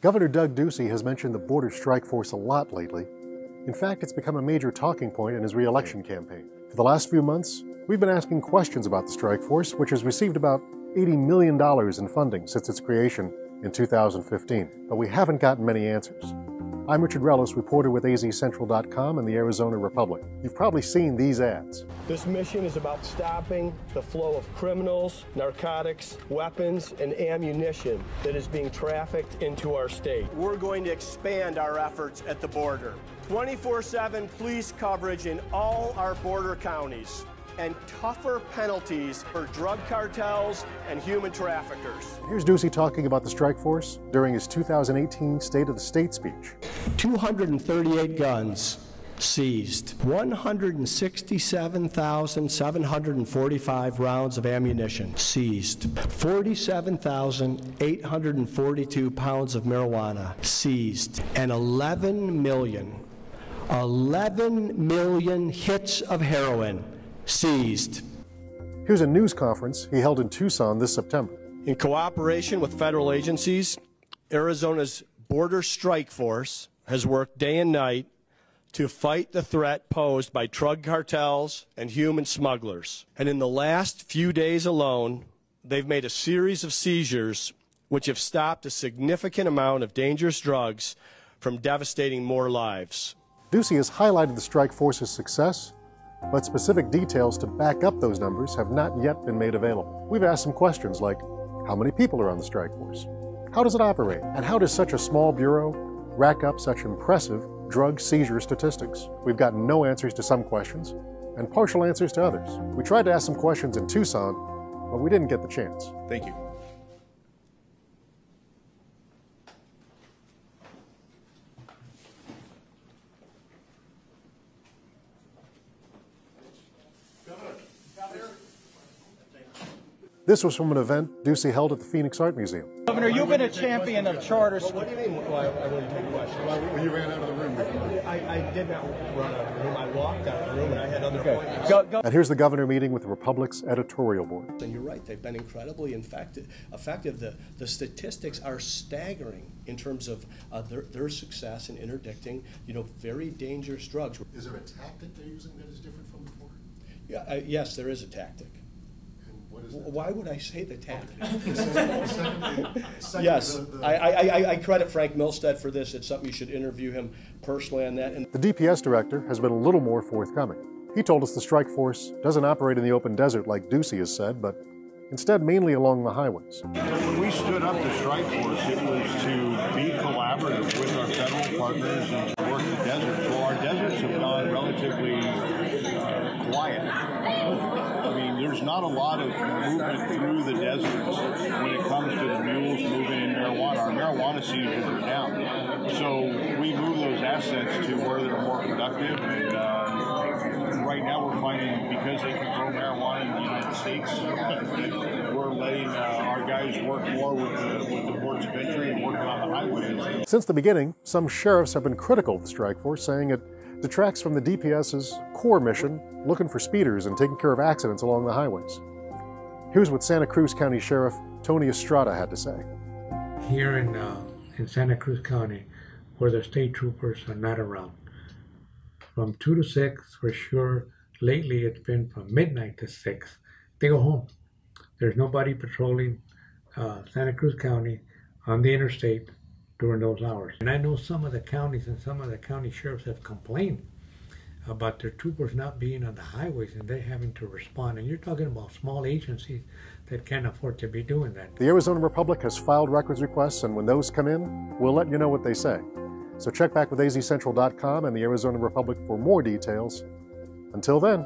Governor Doug Ducey has mentioned the border strike force a lot lately. In fact, it's become a major talking point in his re-election campaign. For the last few months, we've been asking questions about the strike force, which has received about $80 million in funding since its creation in 2015, but we haven't gotten many answers. I'm Richard Rellis, reporter with azcentral.com and the Arizona Republic. You've probably seen these ads. This mission is about stopping the flow of criminals, narcotics, weapons, and ammunition that is being trafficked into our state. We're going to expand our efforts at the border. 24/7 police coverage in all our border counties, and tougher penalties for drug cartels and human traffickers. Here's Ducey talking about the strike force during his 2018 State of the State speech. 238 guns seized, 167,745 rounds of ammunition seized, 47,842 pounds of marijuana seized, and 11 million hits of heroin seized. Here's a news conference he held in Tucson this September. In cooperation with federal agencies, Arizona's border strike force has worked day and night to fight the threat posed by drug cartels and human smugglers. And in the last few days alone, they've made a series of seizures which have stopped a significant amount of dangerous drugs from devastating more lives. Ducey has highlighted the strike force's success, but specific details to back up those numbers have not yet been made available. We've asked some questions like, how many people are on the strike force? How does it operate? And how does such a small bureau rack up such impressive drug seizure statistics? We've gotten no answers to some questions and partial answers to others. We tried to ask some questions in Tucson, but we didn't get the chance. Thank you. This was from an event Ducey held at the Phoenix Art Museum. Governor, you've been a champion of charter schools. What do you mean? Why I wouldn't take questions? Well, you ran out of the room before. I did not run out of the room. I walked out of the room and I had other appointments. And here's the governor meeting with the Republic's editorial board. And you're right, they've been incredibly effective. The statistics are staggering in terms of their success in interdicting, very dangerous drugs. Is there a tactic they're using that is different from before? Yeah, yes, there is a tactic. What is that? Why would I say the tactic? Second, Yes, I credit Frank Milstead for this. It's something you should interview him personally on that. And the DPS director has been a little more forthcoming. He told us the strike force doesn't operate in the open desert like Ducey has said, but instead mainly along the highways. When we stood up the strike force, it was to be collaborative with our federal partners and to work the desert. So our deserts have gone relatively quiet. I mean, there's not a lot of movement through the deserts when it comes to the mules moving in marijuana. Our marijuana seizures are down. So we move those assets to where they're more productive. And right now we're finding, because they can grow marijuana in the United States, we're letting our guys work more with the ports of entry and working on the highways. Since the beginning, some sheriffs have been critical of the strike force, saying it detracts from the DPS's core mission, looking for speeders and taking care of accidents along the highways. Here's what Santa Cruz County Sheriff Tony Estrada had to say. Here in Santa Cruz County, where the state troopers are not around, from 2 to 6 for sure. Lately it's been from midnight to 6. They go home. There's nobody patrolling Santa Cruz County on the interstate during those hours. And I know some of the counties and some of the county sheriffs have complained about their troopers not being on the highways and they're having to respond. And you're talking about small agencies that can't afford to be doing that. The Arizona Republic has filed records requests, and when those come in, we'll let you know what they say. So check back with azcentral.com and the Arizona Republic for more details. Until then.